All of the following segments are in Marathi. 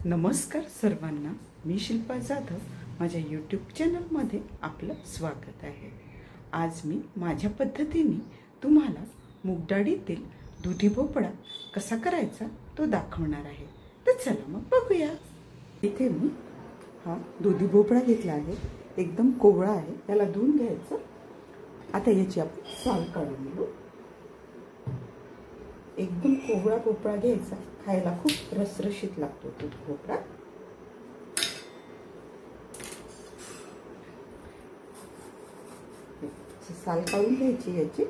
नमस्कार सर्वांना, मी शिल्पा जाधव. माझ्या यूट्यूब चॅनलमध्ये आपलं स्वागत आहे. आज मी माझ्या पद्धतीने तुम्हाला मूगडाळीतील दुधी भोपळा कसा करायचा तो दाखवणार आहे. तर चला मग बघूया. इथे मी हा दुधी भोपळा घेतला आहे. एकदम कोवळा आहे, त्याला धुवून घ्यायचं. आता याची आपण साल काढून घेऊ. एकदम कोवळा भोपळा घ्यायचा, खायला खूप रसरशीत लागतो तो भोपळा. साल काढून घ्यायची याची.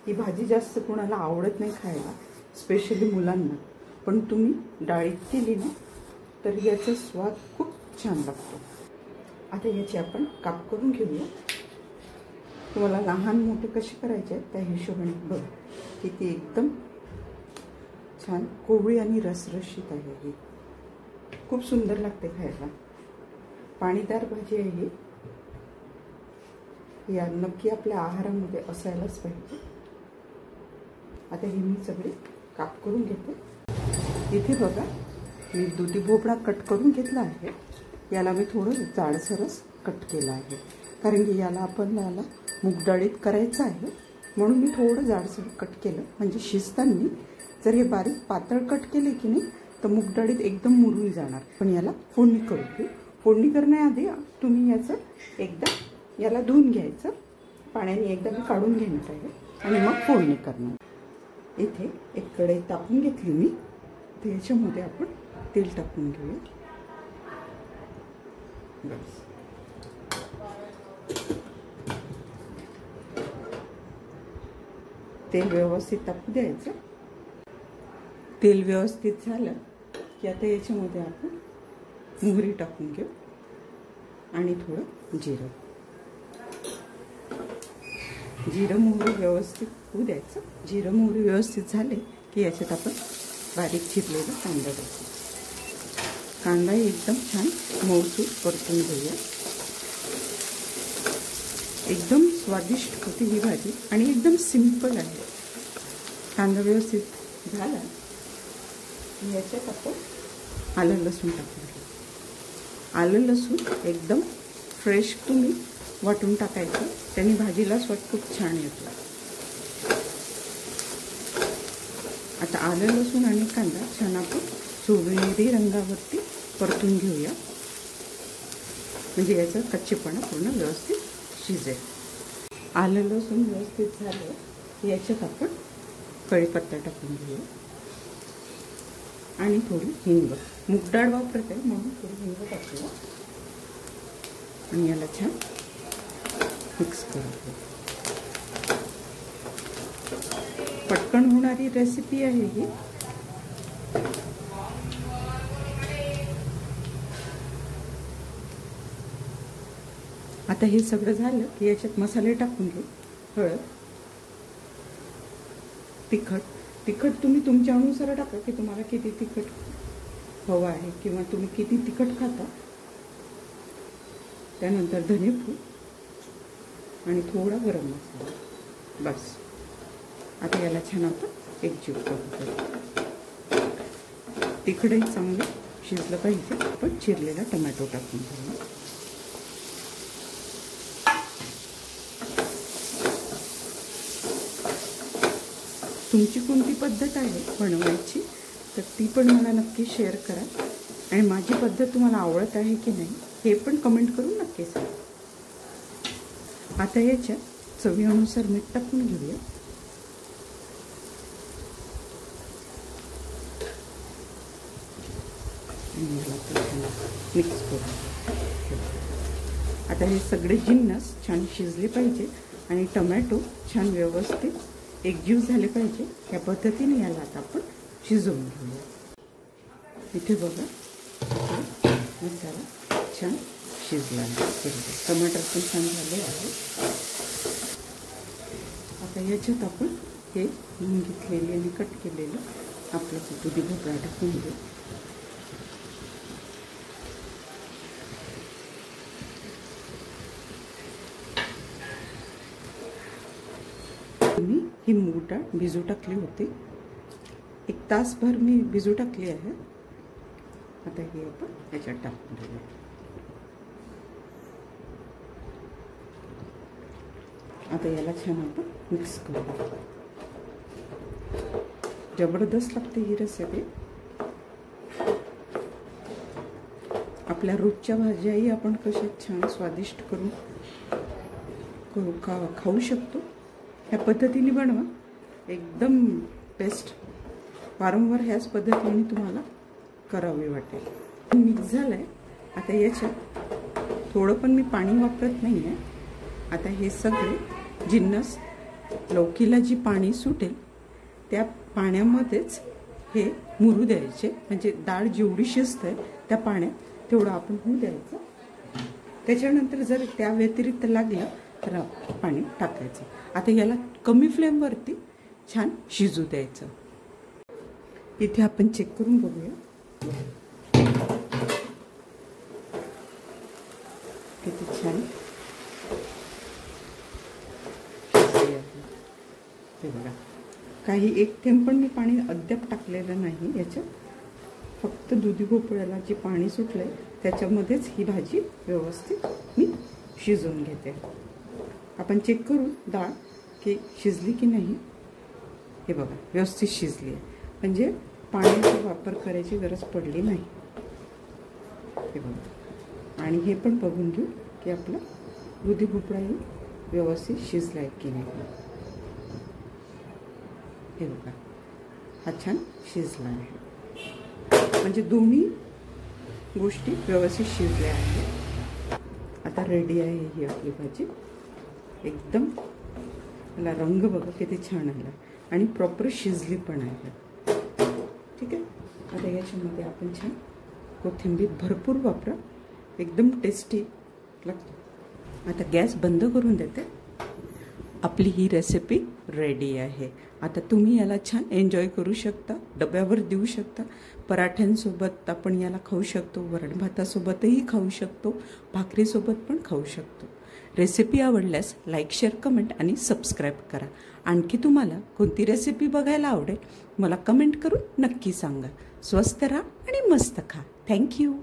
ही भाजी जास्त कोणाला आवडत नाही खायला, स्पेशली मुलांना, पण तुम्ही डाळीत केली ना तर याचा स्वाद खूप छान लागतो. आता याची आपण काप करून घेऊया. तुम्हाला लहान मोठे कसे करायचे त्या हिशोबाने बघ. किती एकदम छान कोवळी आणि रसरशीत आहे. ही खूप सुंदर लागते खायला. पाणीदार भाजी आहे ही. या नक्की आपल्या आहारामध्ये असायलाच पाहिजे. आता ही मी सगळी काप करून घेते. इथे बघा, मी दुधी भोपळा कट करून घेतला आहे. याला मी थोडं जाडसरच कट केलं आहे, कारण की याला आपण मूगडाळीत करायचं आहे, म्हणून मी थोडं जाडसर कट केलं. म्हणजे शिजताना जर हे बारीक पातळ कट केले की नाही तर मूगडाळीत एकदम मुरून जाणार. पण याला फोडणी करू घेऊ. फोडणी करण्याआधी तुम्ही याचं एकदा याला धुवून घ्यायचं पाण्याने. एकदा मी काढून घेणार आहे आणि मग फोडणी करणार. इथे एक कढई तापून घेतली मी. तर याच्यामध्ये आपण तेल टाकून घेऊया. बस. तेल व्यवस्थित तापू द्यायचं. तेल व्यवस्थित झालं की आता याच्यामध्ये आपण मोहरी टाकून घेऊ आणि थोडं जिरं. जिरं मोहरी व्यवस्थित होऊ द्यायचं. जिरं मोहरी व्यवस्थित झाले की याच्यात आपण बारीक चिरलेला कांदा टाकू. कांदा एकदम छान मऊसूत परतून घेऊया. एकदम स्वादिष्ट होती ही भाजी आणि एकदम सिंपल आहे. कांदा व्यवस्थित झाला की याच्यात आपण आलं लसूण टाकून घेऊ. आलं लसूण एकदम फ्रेश तुम्ही वाटून टाकायचं, त्याने भाजीला स्वाद खूप छान येतो. आता आलं लसूण आणि कांदा छान आपण सोनेरी रंगावरती परतून घेऊया, म्हणजे याचा कच्चेपणा पूर्ण व्यवस्थित शिजेल. आलं लसूण व्यवस्थित झालं की याच्यात आपण कढीपत्ता टाकून घेऊया आणि थोडी हिंग. मूगडाळ वापरत आहे म्हणून थोडी हिंग टाकूया आणि याला छान मिक्स करू. पटकन होणारी रेसिपी आहे ही. आता हे सगळं झालं की याच्यात मसाले टाकून घेऊ. हळद, तिखट तुम्ही तुमच्या अनुसार टाका की तुम्हाला किती तिखट हवं आहे किंवा तुम्ही किती तिखट खाता. त्यानंतर धनेपूड आणि थोडा गरम मसाला. बस. आता याला छान आपण एकजीव करू. तिखटही चांगलं शिजलं पाहिजे. आपण चिरलेला टोमॅटो टाकून घेऊ. तुमची कोणती पद्धत आहे बनवायची तर ती पण मला नक्की शेअर करा. आणि माझी पद्धत तुम्हाला आवडत आहे की नाही हे पण कमेंट करून नक्की सांगा. आता याच्यात चवीनुसार मीठ टाकून घेऊया. मिक्स करू. आता हे सगळे जिन्नस छान शिजले पाहिजे आणि टोमॅटो छान व्यवस्थित एकजीव झाले पाहिजे. या पद्धतीने याला आता आपण शिजवून घेऊया. इथे बघा मसाला छान शिजला आहे. टमाटर पण छान झाले आहे. आता याच्यात आपण हे घेतलेले आणि कट केलेलं आपलं दुधी भोपळा टाकून घेऊ. मी ही मूग डाळ भिजू टाकली होती. 1 तासभर मी भिजू टाकली आहे. आता हे आपण याच्यात टाकून देऊया. आता याला छान आपण मिक्स करू. जबरदस्त लागते ही रेसिपी. आपल्या रोजच्या भाज्याही आपण कशा छान स्वादिष्ट करून खाऊ शकतो. ह्या पद्धतीने बनवा, एकदम बेस्ट. वारंवार ह्याच पद्धतीने तुम्हाला करावे वाटेल. मिक्स झालं आहे. आता याच्यात थोडं पण मी पाणी वापरत नाही आहे. आता हे सगळे जिन्नस लौकीला जी पाणी सुटेल त्या पाण्यामध्येच हे मुरू द्यायचे. म्हणजे डाळ जेवढी शिजते त्या पाण्यात तेवढं आपण होऊ द्यायचं. त्याच्यानंतर जर त्या व्यतिरिक्त लागलं तर पाणी टाकायचं. आता याला कमी फ्लेमवरती छान शिजू द्यायचं. इथे आपण चेक करून बघूया. किती छान हे बघा. काही एक थेंब पण मी पाणी अद्याप टाकलेलं नाही याच्यात. फक्त दुधी भोपळ्याला जे पाणी सुटलंय त्याच्यामध्येच ही भाजी व्यवस्थित मी शिजवून घेते. आपण चेक करू डाळ की शिजली की नाही. हे बघा व्यवस्थित शिजली आहे. म्हणजे पाण्याचा वापर करायची गरज पडली नाही. हे बघा. आणि हे पण बघून घेऊ की आपला दुधी भोपळाही व्यवस्थित शिजला आहे की नाही. हे बघा हा छान शिजला आहे. म्हणजे दोन्ही गोष्टी व्यवस्थित शिजल्या आहेत. आता रेडी आहे ही आपली भाजी. एकदम मला रंग बघा किती छान आला आणि प्रॉपर शिजली पण आहे. ठीक आहे. आता याच्यामध्ये आपण छान कोथिंबीर भरपूर वापरा, एकदम टेस्टी लागतो. आता गॅस बंद करून देते. आपली ही रेसिपी रेडी आहे. आता तुम्ही याला छान एन्जॉय करू शकता, डब्यावर देऊ शकता. पराठ्यांसोबत आपण याला खाऊ शकतो, वरण भातासोबतही खाऊ शकतो, भाकरीसोबत पण खाऊ शकतो. रेसिपी आवडल्यास लाईक, शेअर, कमेंट आणि सबस्क्राईब करा. आणखी तुम्हाला कोणती रेसिपी बघायला आवडेल मला कमेंट करून नक्की सांगा. स्वस्त राहा आणि मस्त खा. थँक्यू.